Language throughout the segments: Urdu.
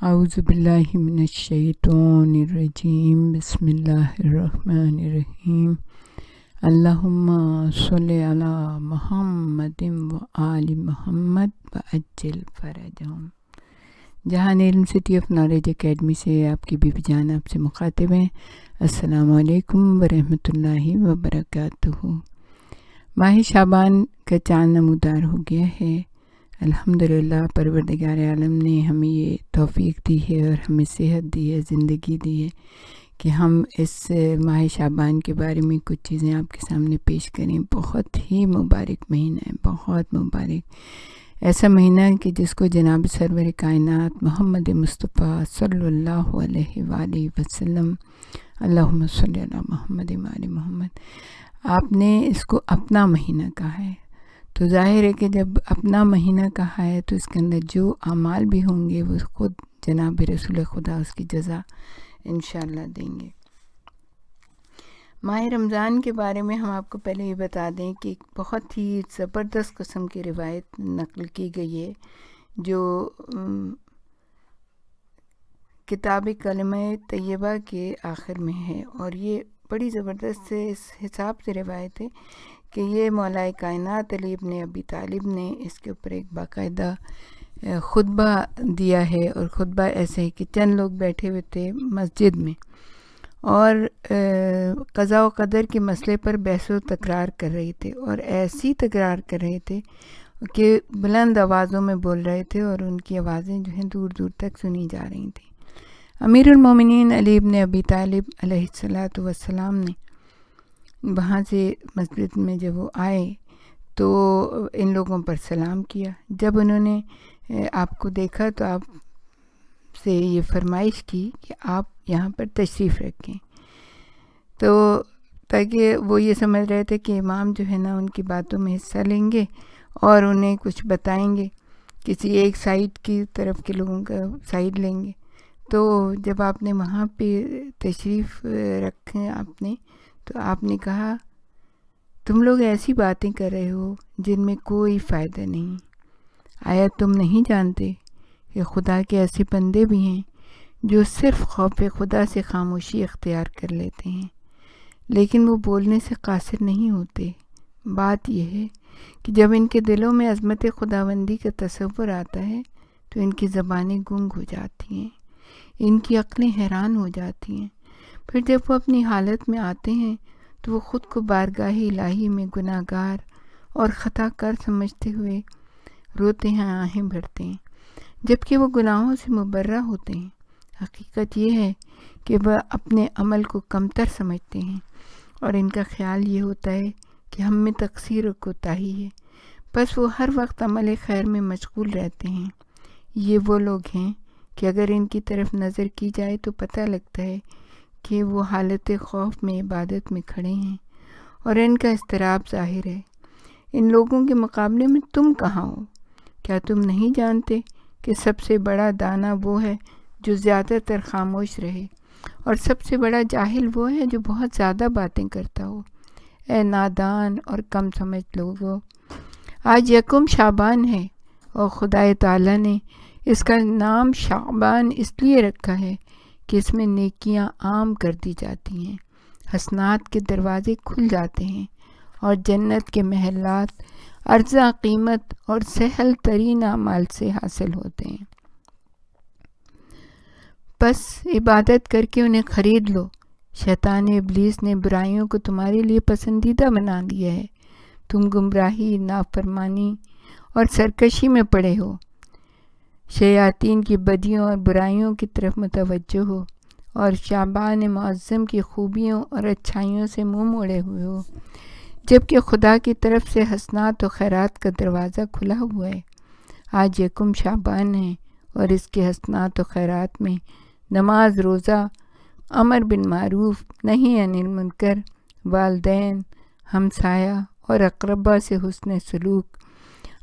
اعوذ باللہ من الشیطان الرجیم بسم اللہ الرحمن الرحیم اللہم صلی علی محمد و آل محمد وعجل فرجہم۔ جہان علم سٹی آف نالج اکیڈمی سے آپ کی بیوی جان آپ سے مخاطب ہیں۔ السلام علیکم ورحمۃ اللہ وبرکاتہ۔ ماہ شعبان کا چاند نمودار ہو گیا ہے۔ الحمدللہ پروردگار عالم نے ہمیں یہ توفیق دی ہے اور ہمیں صحت دی ہے، زندگی دی ہے کہ ہم اس ماہ شعبان کے بارے میں کچھ چیزیں آپ کے سامنے پیش کریں۔ بہت ہی مبارک مہینہ ہے، بہت مبارک ایسا مہینہ کہ جس کو جناب سرور کائنات محمد مصطفیٰ صلی اللہ علیہ وآلہ وسلم اللہم صلی علی محمد وآل محمد، آپ نے اس کو اپنا مہینہ کہا ہے۔ تو ظاہر ہے کہ جب اپنا مہینہ کہا ہے تو اس کے اندر جو اعمال بھی ہوں گے وہ خود جناب رسول خدا اس کی جزا انشاءاللہ دیں گے۔ ماہ رمضان کے بارے میں ہم آپ کو پہلے یہ بتا دیں کہ ایک بہت ہی زبردست قسم کی روایت نقل کی گئی ہے جو کتاب کلمہ طیبہ کے آخر میں ہے، اور یہ بڑی زبردست سے اس حساب سے روایت ہے کہ یہ مولا کائنات علی ابن ابی طالب نے اس کے اوپر ایک باقاعدہ خطبہ دیا ہے، اور خطبہ ایسے ہے کہ چند لوگ بیٹھے ہوئے تھے مسجد میں اور قضاء و قدر کے مسئلے پر بحث و تکرار کر رہے تھے، اور ایسی تکرار کر رہے تھے کہ بلند آوازوں میں بول رہے تھے اور ان کی آوازیں جو ہیں دور دور تک سنی جا رہی تھیں۔ امیر المومنین علی ابن ابی طالب علیہ الصلاۃ والسلام نے وہاں سے مسجد میں جب وہ آئے تو ان لوگوں پر سلام کیا۔ جب انہوں نے آپ کو دیکھا تو آپ سے یہ فرمائش کی کہ آپ یہاں پر تشریف رکھیں، تو تاکہ وہ یہ سمجھ رہے تھے کہ امام جو ہے نا ان کی باتوں میں حصہ لیں گے اور انہیں کچھ بتائیں گے، کسی ایک سائڈ کی طرف کے لوگوں کا سائڈ لیں گے۔ تو جب آپ نے وہاں پہ تشریف رکھیں تو آپ نے کہا تم لوگ ایسی باتیں کر رہے ہو جن میں کوئی فائدہ نہیں۔ آیا تم نہیں جانتے کہ خدا کے ایسے بندے بھی ہیں جو صرف خوف خدا سے خاموشی اختیار کر لیتے ہیں، لیکن وہ بولنے سے قاصر نہیں ہوتے۔ بات یہ ہے کہ جب ان کے دلوں میں عظمت خداوندی کا تصور آتا ہے تو ان کی زبانیں گنگ ہو جاتی ہیں، ان کی عقلیں حیران ہو جاتی ہیں۔ پھر جب وہ اپنی حالت میں آتے ہیں تو وہ خود کو بارگاہ الہی میں گناہ گار اور خطا کار سمجھتے ہوئے روتے ہیں، آہیں بھرتے ہیں، جبکہ وہ گناہوں سے مبرہ ہوتے ہیں۔ حقیقت یہ ہے کہ وہ اپنے عمل کو کمتر سمجھتے ہیں اور ان کا خیال یہ ہوتا ہے کہ ہم میں تقصیر اور کوتاہی ہے، بس وہ ہر وقت عمل خیر میں مشغول رہتے ہیں۔ یہ وہ لوگ ہیں کہ اگر ان کی طرف نظر کی جائے تو پتہ لگتا ہے کہ وہ حالت خوف میں عبادت میں کھڑے ہیں اور ان کا اضطراب ظاہر ہے۔ ان لوگوں کے مقابلے میں تم کہاں ہو؟ کیا تم نہیں جانتے کہ سب سے بڑا دانا وہ ہے جو زیادہ تر خاموش رہے، اور سب سے بڑا جاہل وہ ہے جو بہت زیادہ باتیں کرتا ہو؟ اے نادان اور کم سمجھ لوگو، آج یکم شعبان ہے اور خدا تعالیٰ نے اس کا نام شعبان اس لیے رکھا ہے کہ اس میں نیکیاں عام کر دی جاتی ہیں، حسنات کے دروازے کھل جاتے ہیں اور جنت کے محلات ارزاں قیمت اور سہل ترین اعمال سے حاصل ہوتے ہیں۔ بس عبادت کر کے انہیں خرید لو۔ شیطان ابلیس نے برائیوں کو تمہارے لیے پسندیدہ بنا دیا ہے، تم گمراہی، نافرمانی اور سرکشی میں پڑے ہو، شیاطین کی بدیوں اور برائیوں کی طرف متوجہ ہو، اور شعبان معظم کی خوبیوں اور اچھائیوں سے منہ موڑے ہوئے ہو، جبکہ خدا کی طرف سے حسنات و خیرات کا دروازہ کھلا ہوا ہے۔ آج یکم شعبان ہے اور اس کے حسنات و خیرات میں نماز، روزہ، امر بالمعروف، نہی عن المنکر، والدین، ہمسایہ اور اقربا سے حسن سلوک،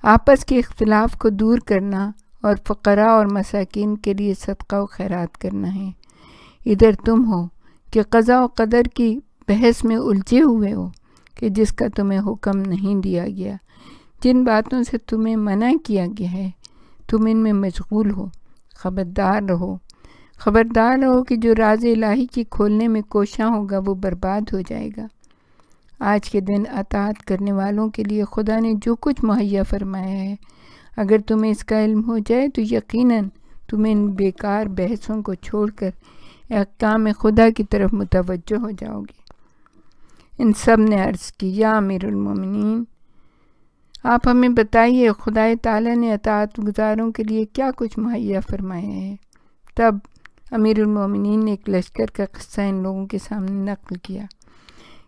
آپس کے اختلاف کو دور کرنا اور فقراء اور مساکین کے لیے صدقہ و خیرات کرنا ہے۔ ادھر تم ہو کہ قضاء و قدر کی بحث میں الجھے ہوئے ہو کہ جس کا تمہیں حکم نہیں دیا گیا، جن باتوں سے تمہیں منع کیا گیا ہے تم ان میں مشغول ہو، خبردار رہو کہ جو راز الہی کی کھولنے میں کوشاں ہوگا وہ برباد ہو جائے گا۔ آج کے دن اطاعت کرنے والوں کے لیے خدا نے جو کچھ مہیا فرمایا ہے، اگر تمہیں اس کا علم ہو جائے تو یقیناً تم ان بیکار بحثوں کو چھوڑ کر احکام خدا کی طرف متوجہ ہو جاؤ گے۔ ان سب نے عرض کی، یا امیر المومنین، آپ ہمیں بتائیے خدا تعالیٰ نے اطاعت گزاروں کے لیے کیا کچھ مہیا فرمایا ہے۔ تب امیر المومنین نے ایک لشکر کا قصہ ان لوگوں کے سامنے نقل کیا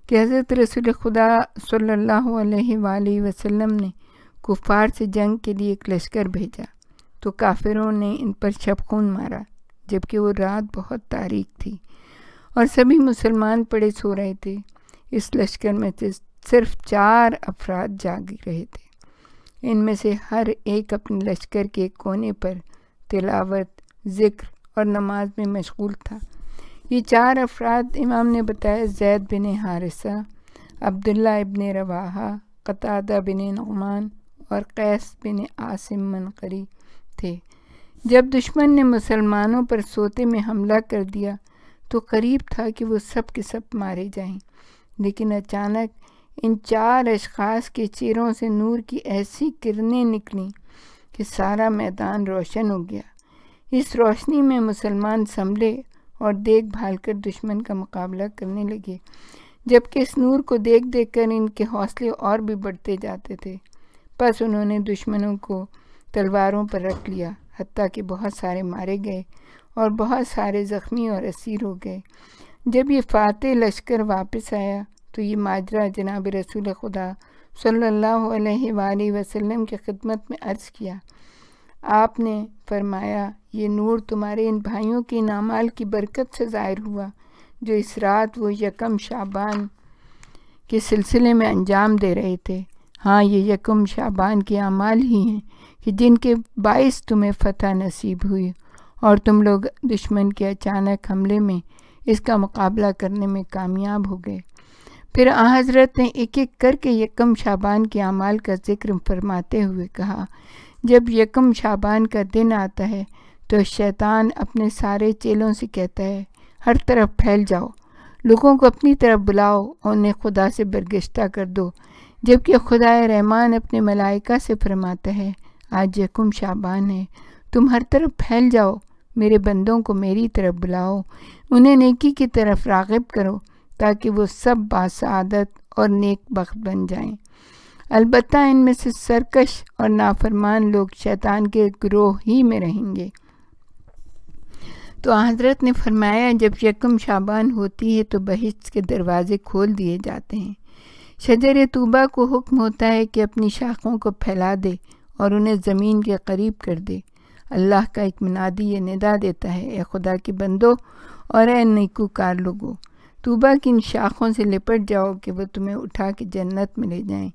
کہ حضرت رسول خدا صلی اللہ علیہ وآلہ وسلم نے کفار سے جنگ کے لیے ایک لشکر بھیجا تو کافروں نے ان پر شبخون مارا، جبکہ وہ رات بہت تاریک تھی اور سبھی مسلمان پڑے سو رہے تھے۔ اس لشکر میں سے صرف 4 افراد جاگ رہے تھے۔ ان میں سے ہر ایک اپنے لشکر کے کونے پر تلاوت، ذکر اور نماز میں مشغول تھا۔ یہ 4 افراد امام نے بتایا زید بن حارثہ، عبداللہ ابن رواحہ، قتادہ بن نعمان اور قیس بن عاصم منقری تھے۔ جب دشمن نے مسلمانوں پر سوتے میں حملہ کر دیا تو قریب تھا کہ وہ سب کے سب مارے جائیں، لیکن اچانک ان 4 اشخاص کے چہروں سے نور کی ایسی کرنیں نکلیں کہ سارا میدان روشن ہو گیا۔ اس روشنی میں مسلمان سنبھلے اور دیکھ بھال کر دشمن کا مقابلہ کرنے لگے، جبکہ اس نور کو دیکھ دیکھ کر ان کے حوصلے اور بھی بڑھتے جاتے تھے۔ پس انہوں نے دشمنوں کو تلواروں پر رکھ لیا، حتیٰ کہ بہت سارے مارے گئے اور بہت سارے زخمی اور اسیر ہو گئے۔ جب یہ فاتح لشکر واپس آیا تو یہ ماجرا جناب رسول خدا صلی اللہ علیہ وآلہ وسلم کی خدمت میں عرض کیا۔ آپ نے فرمایا، یہ نور تمہارے ان بھائیوں کے ان اعمال کی برکت سے ظاہر ہوا جو اس رات وہ 1 شعبان کے سلسلے میں انجام دے رہے تھے۔ ہاں، یہ 1 شعبان کے اعمال ہی ہیں کہ جن کے باعث تمہیں فتح نصیب ہوئی اور تم لوگ دشمن کے اچانک حملے میں اس کا مقابلہ کرنے میں کامیاب ہو گئے۔ پھر حضرت نے ایک ایک کر کے 1 شعبان کے اعمال کا ذکر فرماتے ہوئے کہا، جب 1 شعبان کا دن آتا ہے تو شیطان اپنے سارے چیلوں سے کہتا ہے، ہر طرف پھیل جاؤ، لوگوں کو اپنی طرف بلاؤ اور انہیں خدا سے برگشتہ کر دو، جبکہ خدا رحمان اپنے ملائکہ سے فرماتا ہے، آج 1 شعبان ہے، تم ہر طرف پھیل جاؤ، میرے بندوں کو میری طرف بلاؤ، انہیں نیکی کی طرف راغب کرو تاکہ وہ سب باسعادت اور نیک بخت بن جائیں۔ البتہ ان میں سے سرکش اور نافرمان لوگ شیطان کے گروہ ہی میں رہیں گے۔ تو حضرت نے فرمایا، جب 1 شعبان ہوتی ہے تو بہشت کے دروازے کھول دیے جاتے ہیں۔ شجر طوبہ کو حکم ہوتا ہے کہ اپنی شاخوں کو پھیلا دے اور انہیں زمین کے قریب کر دے۔ اللہ کا ایک منادی یہ ندا دیتا ہے، اے خدا کے بندو اور اے نیکوکار لوگو، طوبہ کی ان شاخوں سے لپٹ جاؤ کہ وہ تمہیں اٹھا کے جنت میں لے جائیں،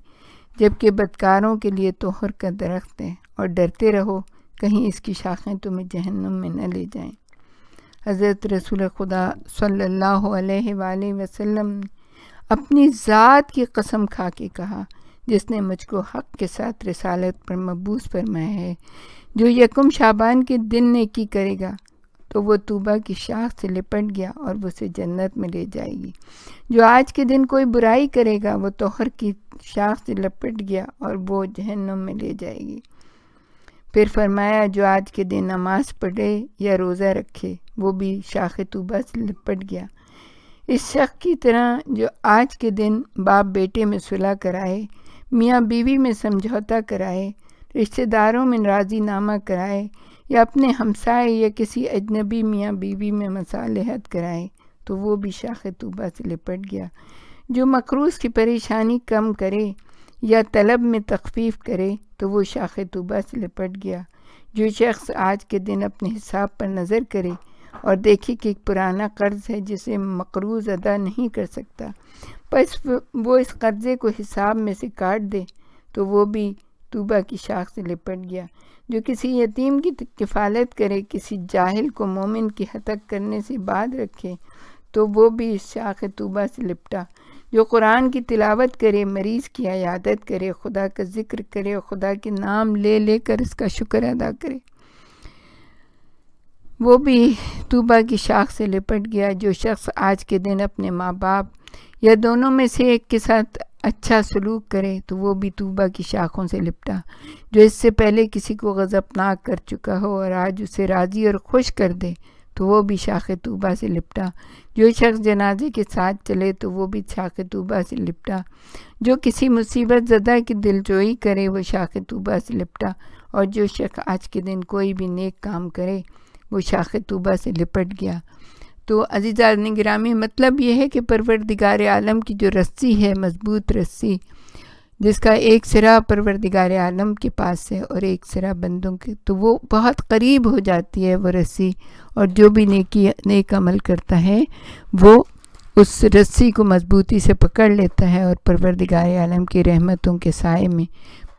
جبکہ بدکاروں کے لیے توہر کا درخت ہے، اور ڈرتے رہو کہیں اس کی شاخیں تمہیں جہنم میں نہ لے جائیں۔ حضرت رسول خدا صلی اللہ علیہ وآلہ وسلم نے اپنی ذات کی قسم کھا کے کہا، جس نے مجھ کو حق کے ساتھ رسالت پر مبعوث فرمایا ہے، جو 1 شعبان کے دن نیکی کرے گا تو وہ طوبہ کی شاخ سے لپٹ گیا اور وہ اسے جنت میں لے جائے گی۔ جو آج کے دن کوئی برائی کرے گا وہ توہر کی شاخ سے لپٹ گیا اور وہ جہنم میں لے جائے گی۔ پھر فرمایا، جو آج کے دن نماز پڑھے یا روزہ رکھے وہ بھی شاخ طوبہ سے لپٹ گیا۔ اس شخص کی طرح جو آج کے دن باپ بیٹے میں صلح کرائے، میاں بیوی میں سمجھوتا کرائے، رشتہ داروں میں راضی نامہ کرائے یا اپنے ہمسائے یا کسی اجنبی میاں بیوی میں مصالحت کرائے تو وہ بھی شاخ طوبہ سے لپٹ گیا۔ جو مقروض کی پریشانی کم کرے یا طلب میں تخفیف کرے تو وہ شاخ طوبہ سے لپٹ گیا۔ جو شخص آج کے دن اپنے حساب پر نظر کرے اور دیکھے کہ ایک پرانا قرض ہے جسے مقروض ادا نہیں کر سکتا، پس وہ اس قرضے کو حساب میں سے کاٹ دے تو وہ بھی طوبہ کی شاخ سے لپٹ گیا۔ جو کسی یتیم کی کفالت کرے، کسی جاہل کو مومن کی ہتک کرنے سے باز رکھے تو وہ بھی اس شاخ طوبہ سے لپٹا۔ جو قرآن کی تلاوت کرے، مریض کی عیادت کرے، خدا کا ذکر کرے اور خدا کے نام لے لے کر اس کا شکر ادا کرے، وہ بھی طوبہ کی شاخ سے لپٹ گیا۔ جو شخص آج کے دن اپنے ماں باپ یا دونوں میں سے ایک کے ساتھ اچھا سلوک کرے تو وہ بھی طوبہ کی شاخوں سے لپٹا۔ جو اس سے پہلے کسی کو غضبناک کر چکا ہو اور آج اسے راضی اور خوش کر دے تو وہ بھی شاخ طوبہ سے لپٹا۔ جو شخص جنازے کے ساتھ چلے تو وہ بھی شاخ طوبہ سے لپٹا۔ جو کسی مصیبت زدہ کی دلجوئی کرے وہ شاخ طوبہ سے لپٹا، اور جو شخص آج کے دن کوئی بھی نیک کام کرے وہ شاخ طوبہ سے لپٹ گیا۔ تو عزیزان گرامی، مطلب یہ ہے کہ پروردگار عالم کی جو رسی ہے، مضبوط رسی، جس کا ایک سرا پروردگار عالم کے پاس ہے اور ایک سرا بندوں کے، تو وہ بہت قریب ہو جاتی ہے وہ رسی، اور جو بھی نیک عمل کرتا ہے وہ اس رسی کو مضبوطی سے پکڑ لیتا ہے اور پروردگار عالم کی رحمتوں کے سائے میں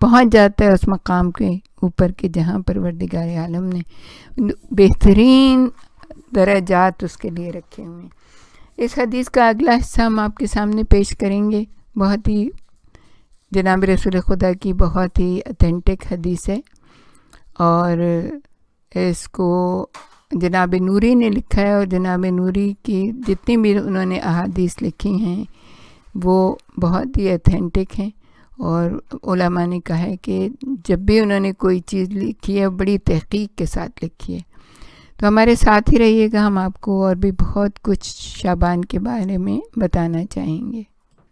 پہنچ جاتا ہے، اس مقام کے اوپر کہ جہاں پروردگار عالم نے بہترین درجات اس کے لیے رکھے ہوئے ہیں۔ اس حدیث کا اگلا حصہ ہم آپ کے سامنے پیش کریں گے۔ بہت ہی جناب رسول خدا کی بہت ہی اتھینٹک حدیث ہے، اور اس کو جناب نوری نے لکھا ہے، اور جناب نوری کی جتنی بھی انہوں نے احادیث لکھی ہیں وہ بہت ہی اتھینٹک ہیں، اور علماء نے کہا ہے کہ جب بھی انہوں نے کوئی چیز لکھی ہے بڑی تحقیق کے ساتھ لکھی ہے۔ تو ہمارے ساتھ ہی رہیے گا، ہم آپ کو اور بھی بہت کچھ شعبان کے بارے میں بتانا چاہیں گے۔